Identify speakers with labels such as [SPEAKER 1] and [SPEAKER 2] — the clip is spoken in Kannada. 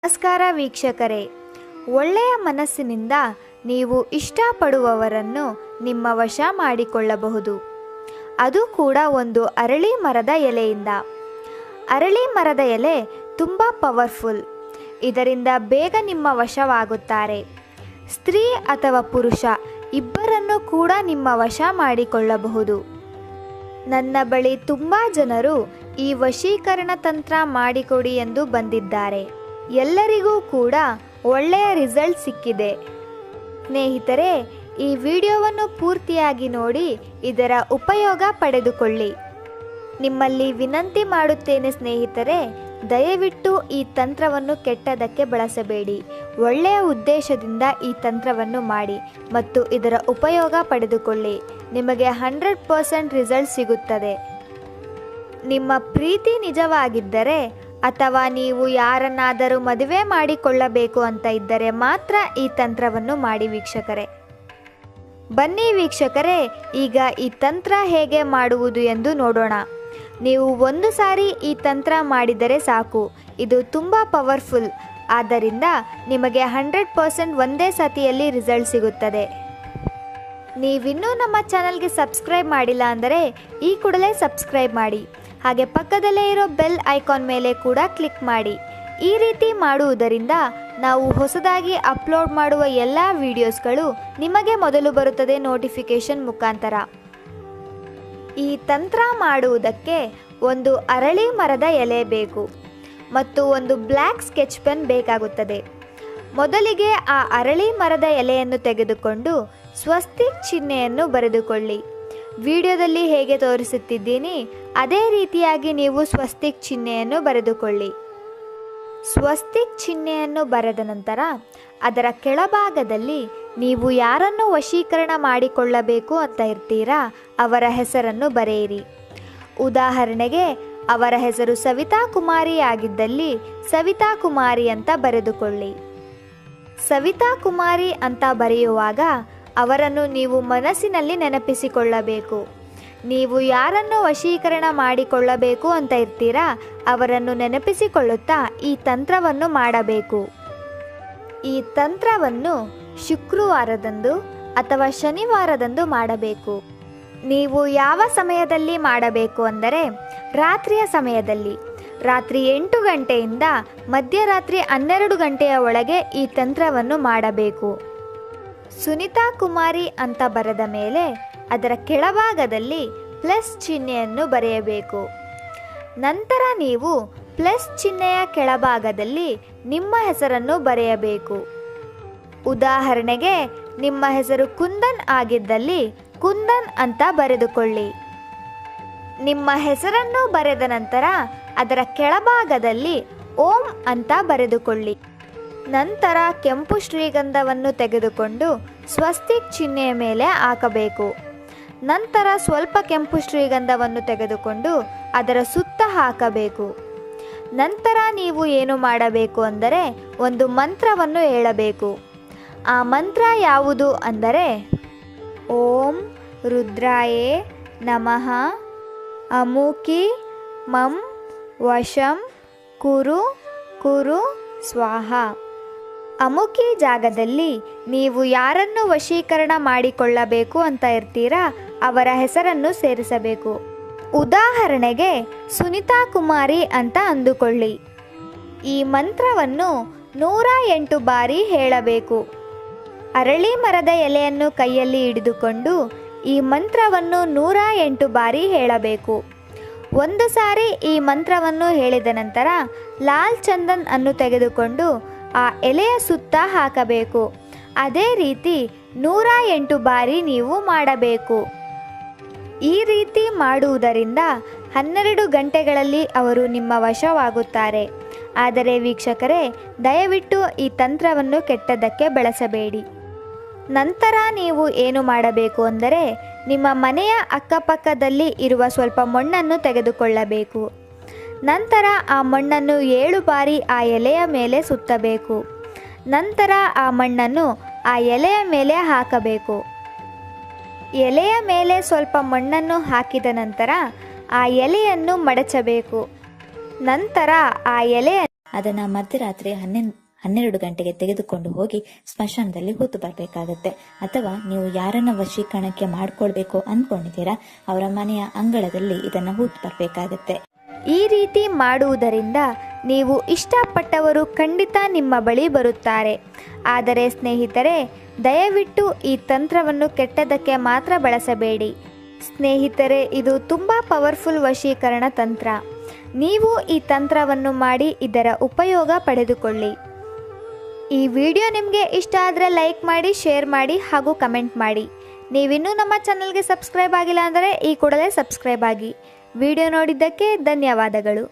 [SPEAKER 1] ನಮಸ್ಕಾರ ವೀಕ್ಷಕರೇ, ಒಳ್ಳೆಯ ಮನಸ್ಸಿನಿಂದ ನೀವು ಇಷ್ಟಪಡುವವರನ್ನು ನಿಮ್ಮ ವಶ ಮಾಡಿಕೊಳ್ಳಬಹುದು. ಅದು ಕೂಡ ಒಂದು ಅರಳಿ ಮರದ ಎಲೆಯಿಂದ. ಅರಳಿ ಮರದ ಎಲೆ ತುಂಬ ಪವರ್ಫುಲ್. ಇದರಿಂದ ಬೇಗ ನಿಮ್ಮ ವಶವಾಗುತ್ತಾರೆ. ಸ್ತ್ರೀ ಅಥವಾ ಪುರುಷ ಇಬ್ಬರನ್ನು ಕೂಡ ನಿಮ್ಮ ವಶ ಮಾಡಿಕೊಳ್ಳಬಹುದು. ನನ್ನ ಬಳಿ ತುಂಬ ಜನರು ಈ ವಶೀಕರಣ ತಂತ್ರ ಮಾಡಿಕೊಡಿ ಎಂದು ಬಂದಿದ್ದಾರೆ. ಎಲ್ಲರಿಗೂ ಕೂಡ ಒಳ್ಳೆಯ ರಿಸಲ್ಟ್ ಸಿಕ್ಕಿದೆ. ಸ್ನೇಹಿತರೆ, ಈ ವಿಡಿಯೋವನ್ನು ಪೂರ್ತಿಯಾಗಿ ನೋಡಿ ಇದರ ಉಪಯೋಗ ಪಡೆದುಕೊಳ್ಳಿ. ನಿಮ್ಮಲ್ಲಿ ವಿನಂತಿ ಮಾಡುತ್ತೇನೆ ಸ್ನೇಹಿತರೆ, ದಯವಿಟ್ಟು ಈ ತಂತ್ರವನ್ನು ಕೆಟ್ಟದಕ್ಕೆ ಬಳಸಬೇಡಿ. ಒಳ್ಳೆಯ ಉದ್ದೇಶದಿಂದ ಈ ತಂತ್ರವನ್ನು ಮಾಡಿ ಮತ್ತು ಇದರ ಉಪಯೋಗ ಪಡೆದುಕೊಳ್ಳಿ. ನಿಮಗೆ 100% ರಿಸಲ್ಟ್ ಸಿಗುತ್ತದೆ. ನಿಮ್ಮ ಪ್ರೀತಿ ನಿಜವಾಗಿದ್ದರೆ ಅಥವಾ ನೀವು ಯಾರನ್ನಾದರೂ ಮದುವೆ ಮಾಡಿಕೊಳ್ಳಬೇಕು ಅಂತ ಇದ್ದರೆ ಮಾತ್ರ ಈ ತಂತ್ರವನ್ನು ಮಾಡಿ ವೀಕ್ಷಕರೇ. ಬನ್ನಿ ವೀಕ್ಷಕರೇ, ಈಗ ಈ ತಂತ್ರ ಹೇಗೆ ಮಾಡುವುದು ಎಂದು ನೋಡೋಣ. ನೀವು ಒಂದು ಸಾರಿ ಈ ತಂತ್ರ ಮಾಡಿದರೆ ಸಾಕು. ಇದು ತುಂಬ ಪವರ್ಫುಲ್. ಆದ್ದರಿಂದ ನಿಮಗೆ 100% ಒಂದೇ ಸತಿಯಲ್ಲಿ ರಿಸಲ್ಟ್ ಸಿಗುತ್ತದೆ. ನೀವಿನ್ನೂ ನಮ್ಮ ಚಾನಲ್ಗೆ ಸಬ್ಸ್ಕ್ರೈಬ್ ಮಾಡಿಲ್ಲ ಅಂದರೆ ಈ ಕೂಡಲೇ ಸಬ್ಸ್ಕ್ರೈಬ್ ಮಾಡಿ. ಹಾಗೆ ಪಕ್ಕದಲ್ಲೇ ಇರೋ ಬೆಲ್ ಐಕಾನ್ ಮೇಲೆ ಕೂಡ ಕ್ಲಿಕ್ ಮಾಡಿ. ಈ ರೀತಿ ಮಾಡುವುದರಿಂದ ನಾವು ಹೊಸದಾಗಿ ಅಪ್ಲೋಡ್ ಮಾಡುವ ಎಲ್ಲ ವಿಡಿಯೋಸ್ಗಳು ನಿಮಗೆ ಮೊದಲು ಬರುತ್ತದೆ ನೋಟಿಫಿಕೇಶನ್ ಮುಖಾಂತರ. ಈ ತಂತ್ರ ಮಾಡುವುದಕ್ಕೆ ಒಂದು ಅರಳಿ ಮರದ ಎಲೆ ಬೇಕು ಮತ್ತು ಒಂದು ಬ್ಲ್ಯಾಕ್ ಸ್ಕೆಚ್ ಪೆನ್ ಬೇಕಾಗುತ್ತದೆ. ಮೊದಲಿಗೆ ಆ ಅರಳಿ ಮರದ ಎಲೆಯನ್ನು ತೆಗೆದುಕೊಂಡು ಸ್ವಸ್ತಿಕ್ ಚಿಹ್ನೆಯನ್ನು ಬರೆದುಕೊಳ್ಳಿ. ವಿಡಿಯೋದಲ್ಲಿ ಹೇಗೆ ತೋರಿಸುತ್ತಿದ್ದೀನಿ ಅದೇ ರೀತಿಯಾಗಿ ನೀವು ಸ್ವಸ್ತಿಕ್ ಚಿಹ್ನೆಯನ್ನು ಬರೆದುಕೊಳ್ಳಿ. ಸ್ವಸ್ತಿಕ್ ಚಿಹ್ನೆಯನ್ನು ಬರೆದ ನಂತರ ಅದರ ಕೆಳಭಾಗದಲ್ಲಿ ನೀವು ಯಾರನ್ನು ವಶೀಕರಣ ಮಾಡಿಕೊಳ್ಳಬೇಕು ಅಂತ ಇರ್ತೀರಾ ಅವರ ಹೆಸರನ್ನು ಬರೆಯಿರಿ. ಉದಾಹರಣೆಗೆ ಅವರ ಹೆಸರು ಸವಿತಾ ಕುಮಾರಿ ಆಗಿದ್ದಲ್ಲಿ ಸವಿತಾ ಕುಮಾರಿ ಅಂತ ಬರೆದುಕೊಳ್ಳಿ. ಸವಿತಾ ಕುಮಾರಿ ಅಂತ ಬರೆಯುವಾಗ ಅವರನ್ನು ನೀವು ಮನಸ್ಸಿನಲ್ಲಿ ನೆನಪಿಸಿಕೊಳ್ಳಬೇಕು. ನೀವು ಯಾರನ್ನು ವಶೀಕರಣ ಮಾಡಿಕೊಳ್ಳಬೇಕು ಅಂತ ಇರ್ತೀರಾ ಅವರನ್ನು ನೆನಪಿಸಿಕೊಳ್ಳುತ್ತಾ ಈ ತಂತ್ರವನ್ನು ಮಾಡಬೇಕು. ಈ ತಂತ್ರವನ್ನು ಶುಕ್ರವಾರದಂದು ಅಥವಾ ಶನಿವಾರದಂದು ಮಾಡಬೇಕು. ನೀವು ಯಾವ ಸಮಯದಲ್ಲಿ ಮಾಡಬೇಕು ಅಂದರೆ ರಾತ್ರಿಯ ಸಮಯದಲ್ಲಿ. ರಾತ್ರಿ 8 ಗಂಟೆಯಿಂದ ಮಧ್ಯರಾತ್ರಿ 12 ಗಂಟೆಯ ಒಳಗೆ ಈ ತಂತ್ರವನ್ನು ಮಾಡಬೇಕು. ಸುನಿತಾ ಕುಮಾರಿ ಅಂತ ಬರೆದ ಮೇಲೆ ಅದರ ಕೆಳಭಾಗದಲ್ಲಿ ಪ್ಲಸ್ ಚಿಹ್ನೆಯನ್ನು ಬರೆಯಬೇಕು. ನಂತರ ನೀವು ಪ್ಲಸ್ ಚಿಹ್ನೆಯ ಕೆಳಭಾಗದಲ್ಲಿ ನಿಮ್ಮ ಹೆಸರನ್ನು ಬರೆಯಬೇಕು. ಉದಾಹರಣೆಗೆ ನಿಮ್ಮ ಹೆಸರು ಕುಂದನ್ ಆಗಿದ್ದಲ್ಲಿ ಕುಂದನ್ ಅಂತ ಬರೆದುಕೊಳ್ಳಿ. ನಿಮ್ಮ ಹೆಸರನ್ನು ಬರೆದ ನಂತರ ಅದರ ಕೆಳಭಾಗದಲ್ಲಿ ಓಂ ಅಂತ ಬರೆದುಕೊಳ್ಳಿ. ನಂತರ ಕೆಂಪು ಶ್ರೀಗಂಧವನ್ನು ತೆಗೆದುಕೊಂಡು ಸ್ವಸ್ತಿಕ್ ಚಿಹ್ನೆಯ ಮೇಲೆ ಹಾಕಬೇಕು. ನಂತರ ಸ್ವಲ್ಪ ಕೆಂಪು ಶ್ರೀಗಂಧವನ್ನು ತೆಗೆದುಕೊಂಡು ಅದರ ಸುತ್ತ ಹಾಕಬೇಕು. ನಂತರ ನೀವು ಏನು ಮಾಡಬೇಕು ಅಂದರೆ ಒಂದು ಮಂತ್ರವನ್ನು ಹೇಳಬೇಕು. ಆ ಮಂತ್ರ ಯಾವುದು ಅಂದರೆ ಓಂ ರುದ್ರಾಯೇ ನಮಃ ಅಮುಕಿ ಮಂ ವಶಂ ಕುರು ಕುರು ಸ್ವಾಹ. ಅಮುಕಿ ಜಾಗದಲ್ಲಿ ನೀವು ಯಾರನ್ನು ವಶೀಕರಣ ಮಾಡಿಕೊಳ್ಳಬೇಕು ಅಂತ ಇರ್ತೀರಾ ಅವರ ಹೆಸರನ್ನು ಸೇರಿಸಬೇಕು. ಉದಾಹರಣೆಗೆ ಸುನಿತಾ ಕುಮಾರಿ ಅಂತ ಅಂದುಕೊಳ್ಳಿ. ಈ ಮಂತ್ರವನ್ನು 108 ಬಾರಿ ಹೇಳಬೇಕು. ಅರಳಿ ಮರದ ಎಲೆಯನ್ನು ಕೈಯಲ್ಲಿ ಹಿಡಿದುಕೊಂಡು ಈ ಮಂತ್ರವನ್ನು 108 ಬಾರಿ ಹೇಳಬೇಕು. ಒಂದು ಸಾರಿ ಈ ಮಂತ್ರವನ್ನು ಹೇಳಿದ ನಂತರ ಲಾಲ್ ಚಂದನ್ ಅನ್ನು ತೆಗೆದುಕೊಂಡು ಆ ಎಲೆಯ ಸುತ್ತ ಹಾಕಬೇಕು. ಅದೇ ರೀತಿ 108 ಬಾರಿ ನೀವು ಮಾಡಬೇಕು. ಈ ರೀತಿ ಮಾಡುವುದರಿಂದ 12 ಗಂಟೆಗಳಲ್ಲಿ ಅವರು ನಿಮ್ಮ ವಶವಾಗುತ್ತಾರೆ. ಆದರೆ ವೀಕ್ಷಕರೇ, ದಯವಿಟ್ಟು ಈ ತಂತ್ರವನ್ನು ಕೆಟ್ಟದಕ್ಕೆ ಬಳಸಬೇಡಿ. ನಂತರ ನೀವು ಏನು ಮಾಡಬೇಕು ಅಂದರೆ ನಿಮ್ಮ ಮನೆಯ ಅಕ್ಕಪಕ್ಕದಲ್ಲಿ ಇರುವ ಸ್ವಲ್ಪ ಮಣ್ಣನ್ನು ತೆಗೆದುಕೊಳ್ಳಬೇಕು. ನಂತರ ಆ ಮಣ್ಣನ್ನು 7 ಬಾರಿ ಆ ಎಲೆಯ ಮೇಲೆ ಸುತ್ತಬೇಕು. ನಂತರ ಆ ಮಣ್ಣನ್ನು ಆ ಎಲೆಯ ಮೇಲೆ ಹಾಕಬೇಕು. ಎಲೆಯ ಮೇಲೆ ಸ್ವಲ್ಪ ಮಣ್ಣನ್ನು ಹಾಕಿದ ನಂತರ ಆ ಎಲೆಯನ್ನು ಮಡಚಬೇಕು. ನಂತರ ಆ ಎಲೆಯನ್ನು
[SPEAKER 2] ಅದನ್ನು ಮಧ್ಯರಾತ್ರಿ 12 ಗಂಟೆಗೆ ತೆಗೆದುಕೊಂಡು ಹೋಗಿ ಸ್ಮಶಾನದಲ್ಲಿ ಹೂತು ಬರಬೇಕಾಗತ್ತೆ. ಅಥವಾ ನೀವು ಯಾರನ್ನ ವಶೀಕರಣಕ್ಕೆ ಮಾಡ್ಕೊಳ್ಬೇಕು ಅಂದ್ಕೊಂಡಿದ್ದೀರಾ ಅವರ ಮನೆಯ ಅಂಗಳದಲ್ಲಿ ಇದನ್ನು ಹೂತು ಬರಬೇಕಾಗತ್ತೆ.
[SPEAKER 1] ಈ ರೀತಿ ಮಾಡುವುದರಿಂದ ನೀವು ಇಷ್ಟಪಟ್ಟವರು ಖಂಡಿತ ನಿಮ್ಮ ಬಳಿ ಬರುತ್ತಾರೆ. ಆದರೆ ಸ್ನೇಹಿತರೆ, ದಯವಿಟ್ಟು ಈ ತಂತ್ರವನ್ನು ಕೆಟ್ಟದಕ್ಕೆ ಮಾತ್ರ ಬಳಸಬೇಡಿ. ಸ್ನೇಹಿತರೆ, ಇದು ತುಂಬ ಪವರ್ಫುಲ್ ವಶೀಕರಣ ತಂತ್ರ. ನೀವು ಈ ತಂತ್ರವನ್ನು ಮಾಡಿ ಇದರ ಉಪಯೋಗ ಪಡೆದುಕೊಳ್ಳಿ. ಈ ವಿಡಿಯೋ ನಿಮಗೆ ಇಷ್ಟ ಆದರೆ ಲೈಕ್ ಮಾಡಿ, ಶೇರ್ ಮಾಡಿ ಹಾಗೂ ಕಮೆಂಟ್ ಮಾಡಿ. ನೀವಿನ್ನೂ ನಮ್ಮ ಚಾನಲ್ಗೆ ಸಬ್ಸ್ಕ್ರೈಬ್ ಆಗಿಲ್ಲ ಅಂದರೆ ಈ ಕೂಡಲೇ ಸಬ್ಸ್ಕ್ರೈಬ್ ಆಗಿ. ವಿಡಿಯೋ ನೋಡಿದ್ದಕ್ಕೆ ಧನ್ಯವಾದಗಳು.